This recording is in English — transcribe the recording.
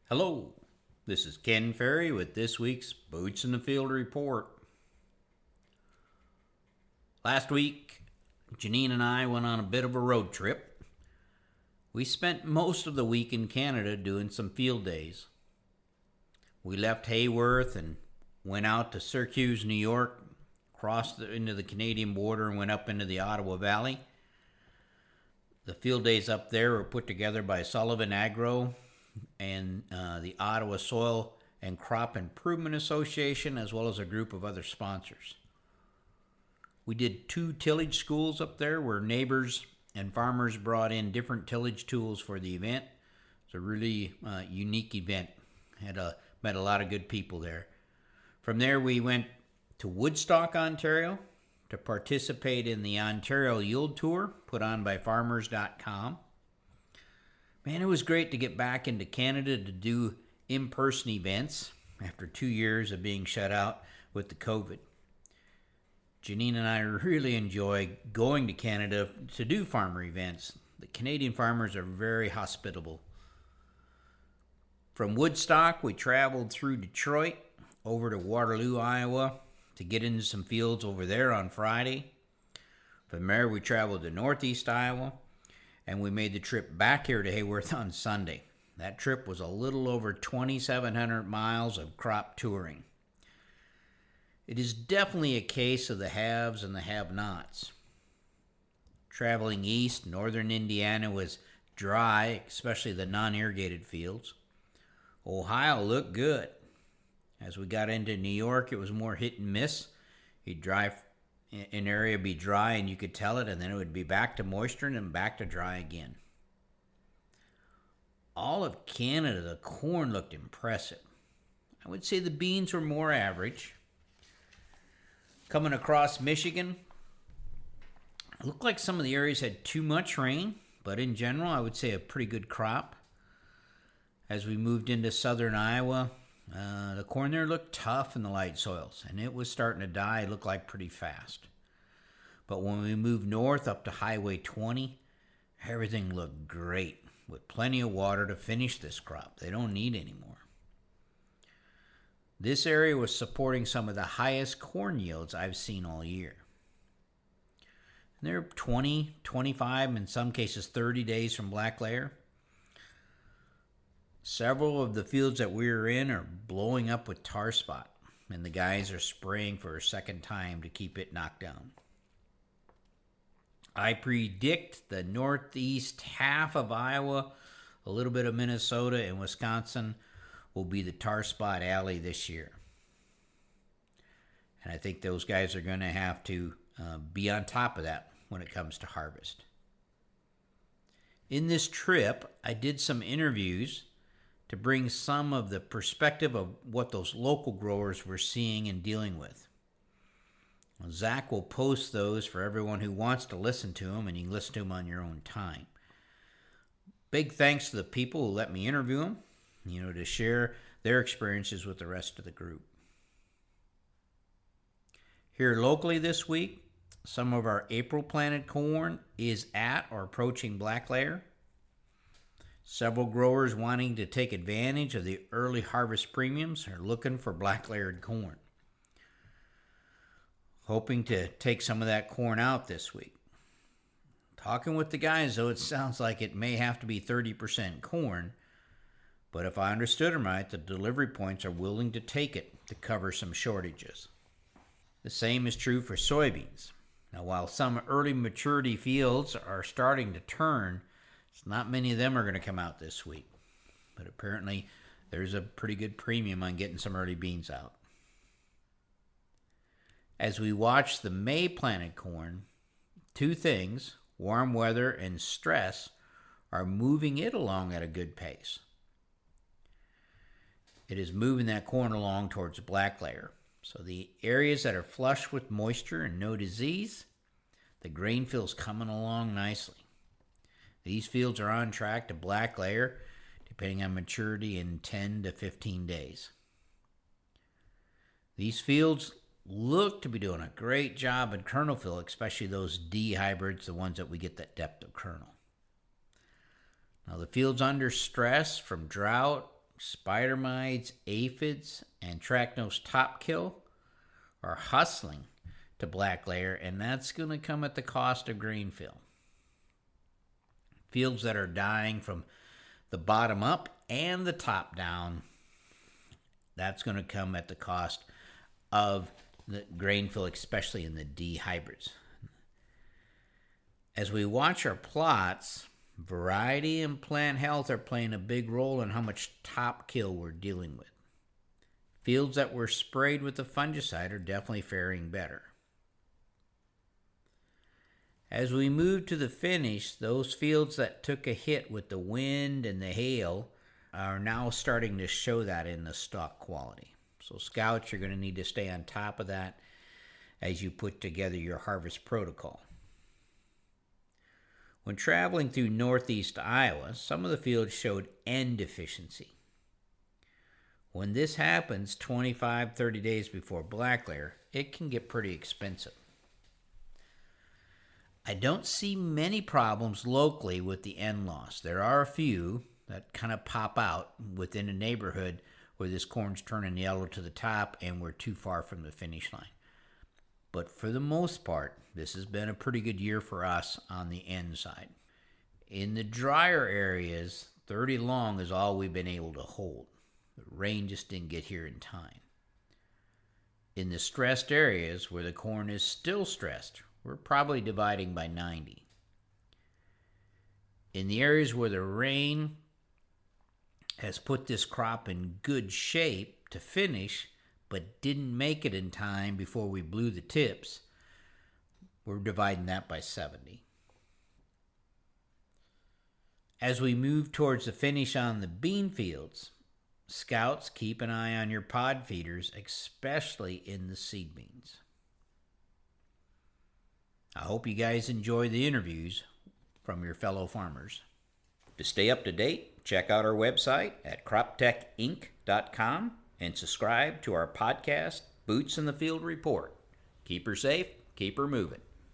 Hello, this is Ken Ferrie with this week's Boots in the Field report. Last week, Janine and I went on a bit of a road trip. We spent most of the week in Canada doing some field days. We left Hayworth and went out to Syracuse, New York, crossed into the Canadian border, and went up into the Ottawa Valley. The field days up there were put together by Sullivan Agro and the Ottawa Soil and Crop Improvement Association, as well as a group of other sponsors. We did 2 tillage schools up there where neighbors and farmers brought in different tillage tools for the event. It's a really unique event. Met a lot of good people there. From there, we went to Woodstock, Ontario, to participate in the Ontario Yield Tour put on by farmers.com. Man, it was great to get back into Canada to do in-person events after 2 years of being shut out with the COVID. Janine and I really enjoy going to Canada to do farmer events. The Canadian farmers are very hospitable. From Woodstock, we traveled through Detroit over to Waterloo, Iowa, to get into some fields over there on Friday. From there, we traveled to Northeast Iowa, and we made the trip back here to Hayworth on Sunday. That trip was a little over 2,700 miles of crop touring. It is definitely a case of the haves and the have-nots. Traveling east, northern Indiana was dry, especially the non-irrigated fields. Ohio looked good. As we got into New York, it was more hit and miss. You'd drive, an area be dry and you could tell it, and then it would be back to moisture and then back to dry again. All of Canada, the corn looked impressive. I would say the beans were more average. Coming across Michigan, it looked like some of the areas had too much rain, but in general, I would say a pretty good crop. As we moved into southern Iowa, the corn there looked tough in the light soils, and it was starting to die. It looked like pretty fast. But when we moved north up to Highway 20, everything looked great, with plenty of water to finish this crop. They don't need any more. This area was supporting some of the highest corn yields I've seen all year. And they're 20, 25, in some cases 30 days from black layer. Several of the fields that we're in are blowing up with tar spot, and the guys are spraying for a second time to keep it knocked down. I predict the northeast half of Iowa, a little bit of Minnesota and Wisconsin will be the tar spot alley this year. And I think those guys are going to have to be on top of that when it comes to harvest. In this trip, I did some interviews to bring some of the perspective of what those local growers were seeing and dealing with. Well, Zach will post those for everyone who wants to listen to them, and you can listen to them on your own time. Big thanks to the people who let me interview them, to share their experiences with the rest of the group. Here locally this week, some of our April planted corn is at or approaching black layer. Several growers wanting to take advantage of the early harvest premiums are looking for black layered corn. Hoping to take some of that corn out this week. Talking with the guys, though, it sounds like it may have to be 30% corn, but if I understood them right, the delivery points are willing to take it to cover some shortages. The same is true for soybeans. Now, while some early maturity fields are starting to turn, not many of them are going to come out this week, but apparently there's a pretty good premium on getting some early beans out. As we watch the May planted corn, 2 things, warm weather and stress, are moving it along at a good pace. It is moving that corn along towards black layer. So the areas that are flush with moisture and no disease, the grain field's coming along nicely. These fields are on track to black layer, depending on maturity, in 10 to 15 days. These fields look to be doing a great job in kernel fill, especially those D hybrids, the ones that we get that depth of kernel. Now the field's under stress from drought, spider mites, aphids, and anthracnose top kill are hustling to black layer, and that's going to come at the cost of grain fill. Fields that are dying from the bottom up and the top down, that's going to come at the cost of the grain fill, especially in the D hybrids. As we watch our plots, variety and plant health are playing a big role in how much top kill we're dealing with. Fields that were sprayed with the fungicide are definitely faring better. As we move to the finish, those fields that took a hit with the wind and the hail are now starting to show that in the stalk quality. So scouts, you're going to need to stay on top of that as you put together your harvest protocol. When traveling through northeast Iowa, some of the fields showed N deficiency. When this happens 25-30 days before black layer, it can get pretty expensive. I don't see many problems locally with the N loss. There are a few that kind of pop out within a neighborhood where this corn's turning yellow to the top and we're too far from the finish line. But for the most part, this has been a pretty good year for us on the N side. In the drier areas, 30 long is all we've been able to hold. The rain just didn't get here in time. In the stressed areas where the corn is still stressed, we're probably dividing by 90. In the areas where the rain has put this crop in good shape to finish, but didn't make it in time before we blew the tips, we're dividing that by 70. As we move towards the finish on the bean fields, scouts, keep an eye on your pod feeders, especially in the seed beans. I hope you guys enjoy the interviews from your fellow farmers. To stay up to date, check out our website at croptechinc.com and subscribe to our podcast, Boots in the Field Report. Keep her safe, keep her moving.